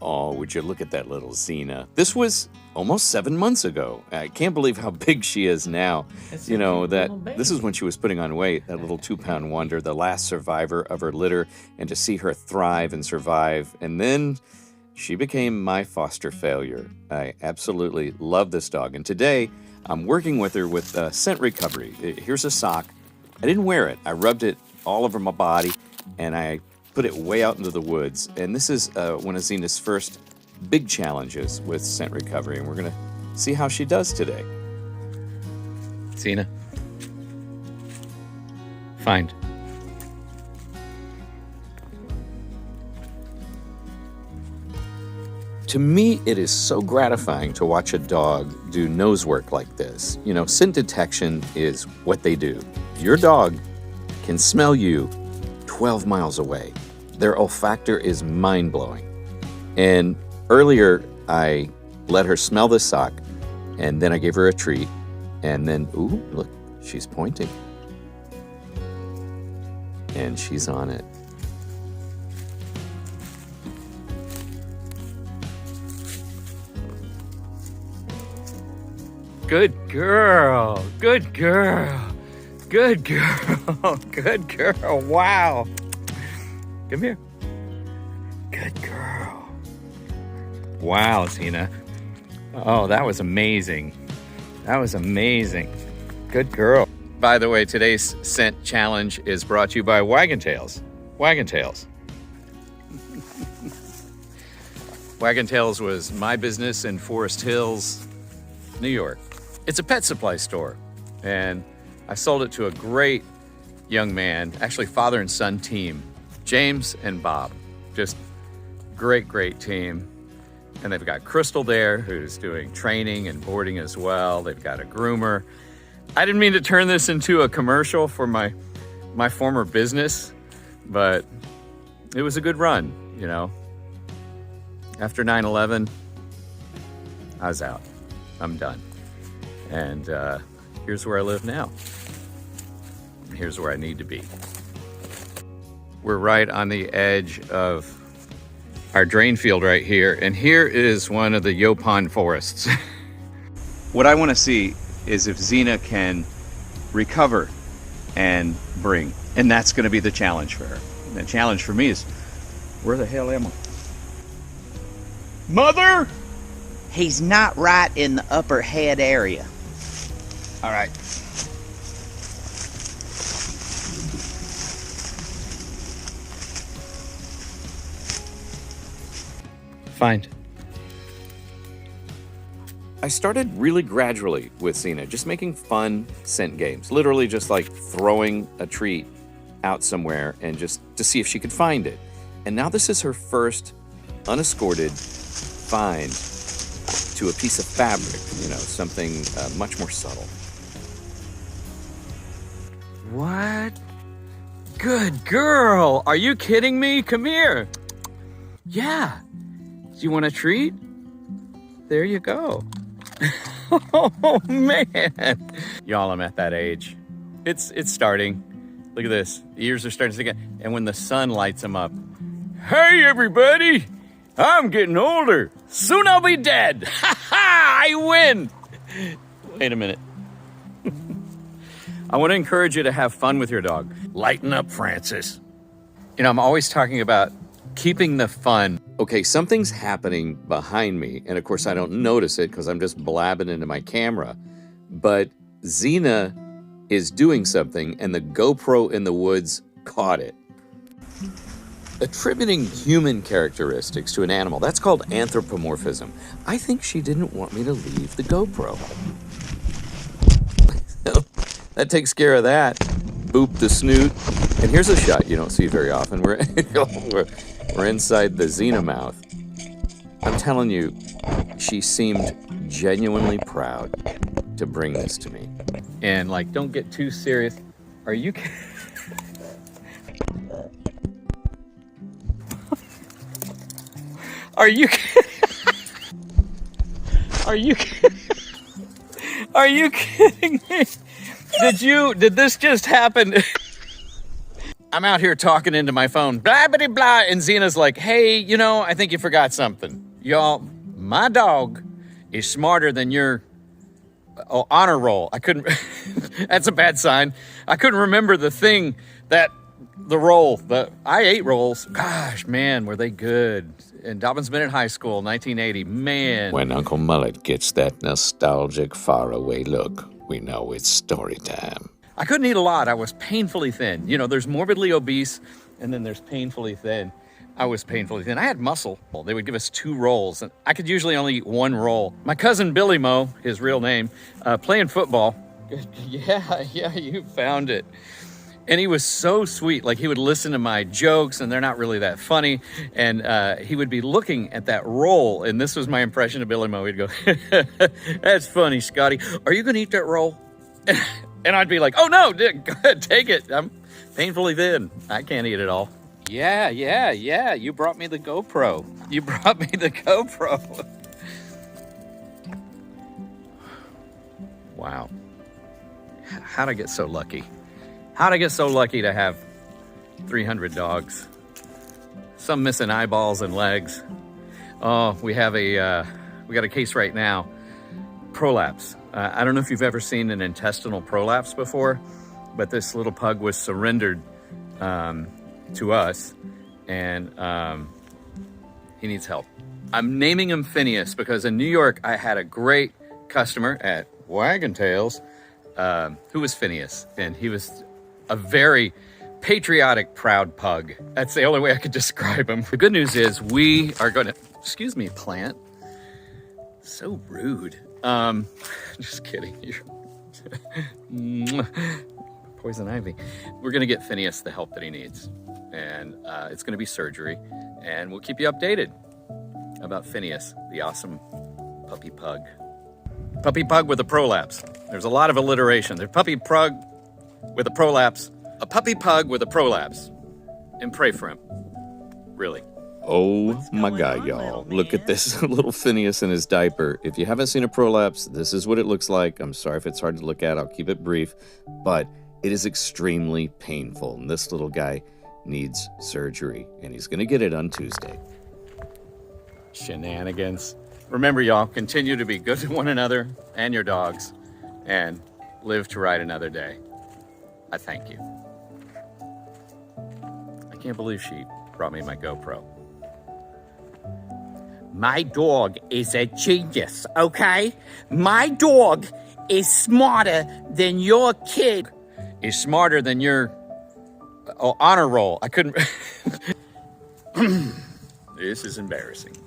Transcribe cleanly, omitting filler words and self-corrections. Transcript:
Oh, would you look at that little Zena? This was almost 7 months ago. I can't believe how big she is now. You know, this is when she was putting on weight, that little 2-pound wonder, the last survivor of her litter, and to see her thrive and survive. And then she became my foster failure. I absolutely love this dog. And today, I'm working with her with scent recovery. Here's a sock. I didn't wear it. I rubbed it all over my body, and I put it way out into the woods. And this is one of Zena's first big challenges with scent recovery, and we're gonna see how she does today. Zena, find. To me, it is so gratifying to watch a dog do nose work like this. You know, scent detection is what they do. Your dog can smell you 12 miles away. Their olfactor is mind-blowing. And earlier, I let her smell the sock, and then I gave her a treat, and then, ooh, look, she's pointing. And she's on it. Good girl, good girl, good girl, good girl, wow. Come here. Good girl. Wow, Zena. Oh, that was amazing. That was amazing. Good girl. By the way, today's scent challenge is brought to you by Wagon Tails. Wagon Tails. Wagon Tails was my business in Forest Hills, New York. It's a pet supply store, and I sold it to a great young man, actually father and son team, James and Bob. Just great, great team. And they've got Crystal there, who's doing training and boarding as well. They've got a groomer. I didn't mean to turn this into a commercial for my former business, but it was a good run, you know. After 9/11, I was out. I'm done. And here's where I live now. Here's where I need to be. We're right on the edge of our drain field right here, and here is one of the Yopon forests. What I want to see is if Zena can recover and bring, and that's going to be the challenge for her. And the challenge for me is, where the hell am I? Mother! He's not right in the upper head area. All right. Find. I started really gradually with Zena, just making fun scent games, literally just like throwing a treat out somewhere and just to see if she could find it. And now this is her first unescorted find to a piece of fabric, you know, something much more subtle. What? Good girl. Are you kidding me? Come here. Yeah. Do you want a treat? There you go. Oh, man. Y'all, I'm at that age. It's starting. Look at this. The ears are starting to stick out. And when the sun lights them up, hey, everybody. I'm getting older. Soon I'll be dead. Ha ha! I win. Wait a minute. I want to encourage you to have fun with your dog. Lighten up, Francis. You know, I'm always talking about keeping the fun. Okay, something's happening behind me. And of course, I don't notice it because I'm just blabbing into my camera. But Zena is doing something, and the GoPro in the woods caught it. Attributing human characteristics to an animal, that's called anthropomorphism. I think she didn't want me to leave the GoPro. That takes care of that. Boop the snoot. And here's a shot you don't see very often. We're inside the Zena mouth. I'm telling you, she seemed genuinely proud to bring this to me. And like, don't get too serious. Are you kidding? Are you kidding? Are you kidding? Are you kidding me? Did this just happen? I'm out here talking into my phone, blah, blah, blah, and Zena's like, hey, you know, I think you forgot something. Y'all, my dog is smarter than your honor roll. I couldn't, that's a bad sign. I couldn't remember the roll. I ate rolls. Gosh, man, were they good. In Dobbins Bennett High School, 1980, man. When Uncle Mullet gets that nostalgic, faraway look, we know it's story time. I couldn't eat a lot. I was painfully thin. You know, there's morbidly obese, and then there's painfully thin. I was painfully thin. I had muscle. They would give us 2 rolls, and I could usually only eat 1 roll. My cousin Billy Mo, his real name, playing football. Yeah, you found it. And he was so sweet. Like, he would listen to my jokes, and they're not really that funny. And he would be looking at that roll, and this was my impression of Billy Mo. He'd go, that's funny, Scotty. Are you going to eat that roll? And I'd be like, oh, no, go ahead, take it. I'm painfully thin. I can't eat it all. Yeah. You brought me the GoPro. Wow. How'd I get so lucky? How'd I get so lucky to have 300 dogs? Some missing eyeballs and legs. Oh, we got a case right now. Prolapse. I don't know if you've ever seen an intestinal prolapse before, but this little pug was surrendered to us, and he needs help. I'm naming him Phineas because in New York, I had a great customer at Wagon Tails who was Phineas, and he was a very patriotic, proud pug. That's the only way I could describe him. The good news is we are going to, excuse me, plant. So rude. Just kidding. Poison ivy. We're going to get Phineas the help that he needs. And it's going to be surgery. And we'll keep you updated about Phineas, the awesome puppy pug. Puppy pug with a prolapse. There's a lot of alliteration. There's puppy pug with a prolapse. A puppy pug with a prolapse. And pray for him. Really. Oh my God, y'all. Look at this little Phineas in his diaper. If you haven't seen a prolapse, this is what it looks like. I'm sorry if it's hard to look at. I'll keep it brief. But it is extremely painful. And this little guy needs surgery. And he's going to get it on Tuesday. Shenanigans. Remember, y'all, continue to be good to one another and your dogs. And live to ride another day. I thank you. I can't believe she brought me my GoPro. My dog is a genius, okay? My dog is smarter than your kid. Is smarter than your honor roll. I couldn't. This is embarrassing.